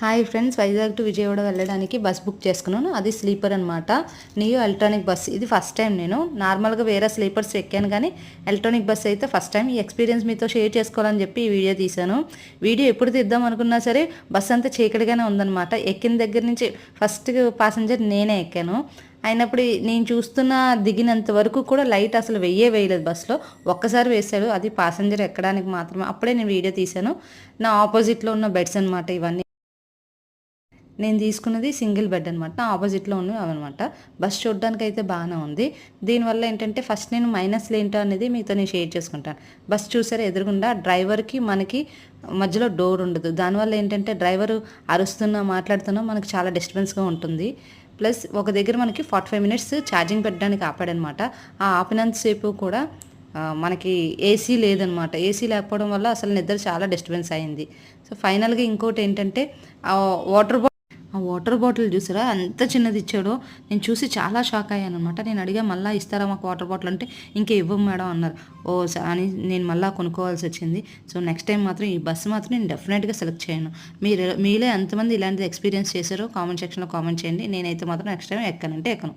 Hi friends, Vizag to Vijayawada వెళ్ళడానికి bus book చేసుకున్నాను. అది స్లీపర్ అనమాట. Neo electronic bus. ఇది ఫస్ట్ టైం నేను నార్మల్గా వేరే స్లీపర్స్ ఎక్కాను, కానీ ఎలక్ట్రానిక్ బస్ అయితే ఫస్ట్ టైం. ఈ ఎక్స్పీరియన్స్ మీతో షేర్ చేసుకోవాలని చెప్పి ఈ వీడియో తీశాను. వీడియో ఎప్పుడు తీద్దాం అనుకున్నా సరే బస్ అంతా చీకటిగానే ఉందన్నమాట. ఎక్కిన దగ్గర నుంచి ఫస్ట్ ప్యాసింజర్ నేనే ఎక్కాను. అయినప్పుడు నేను చూస్తున్న దిగినంత వరకు కూడా లైట్ అసలు వేయలేదు బస్సులో. ఒక్కసారి వేశాడు, అది ప్యాసింజర్ ఎక్కడానికి మాత్రమే. అప్పుడే నేను వీడియో తీశాను. నా ఆపోజిట్లో ఉన్న బెడ్స్ అనమాట ఇవన్నీ. నేను తీసుకున్నది సింగిల్ బెడ్ అనమాట. ఆపోజిట్లో ఉన్నవి అవన్నమాట. బస్ చూడడానికి అయితే బాగానే ఉంది. దీనివల్ల ఏంటంటే ఫస్ట్ నేను మైనస్లు ఏంటో అనేది మీతో నేను షేర్ చేసుకుంటాను. బస్ చూసారా, ఎదురుగుండా డ్రైవర్కి మనకి మధ్యలో డోర్ ఉండదు. దానివల్ల ఏంటంటే డ్రైవరు అరుస్తున్నా మాట్లాడుతున్నా మనకు చాలా డిస్టర్బెన్స్గా ఉంటుంది. ప్లస్ ఒక దగ్గర మనకి 45 మినిట్స్ ఛార్జింగ్ పెట్టడానికి ఆపాడనమాట. ఆ ఆపినంతసేపు కూడా మనకి ఏసీ లేదనమాట. ఏసీ లేకపోవడం వల్ల అసలు నిద్ర చాలా డిస్టర్బెన్స్ అయింది. సో ఫైనల్గా ఇంకోటి ఏంటంటే వాటర్ బాటిల్ చూసారా, అంత చిన్నది ఇచ్చాడో. నేను చూసి చాలా షాక్ అయ్యాను అనమాట. నేను అడిగా, మళ్ళీ ఇస్తారా మాకు వాటర్ బాటిల్ అంటే, ఇంకా ఇవ్వం మేడం అన్నారు. అని నేను మళ్ళీ కొనుక్కోవాల్సి వచ్చింది. సో నెక్స్ట్ టైం మాత్రం ఈ బస్సు మాత్రం నేను డెఫినెట్గా సెలెక్ట్ చేయను. మీలో ఎంతమంది ఇలాంటిది ఎక్స్పీరియన్స్ చేశారో కామెంట్ సెక్షన్లో కామెంట్ చేయండి. నేనైతే మాత్రం నెక్స్ట్ టైం ఎక్కనంటే ఎక్కను.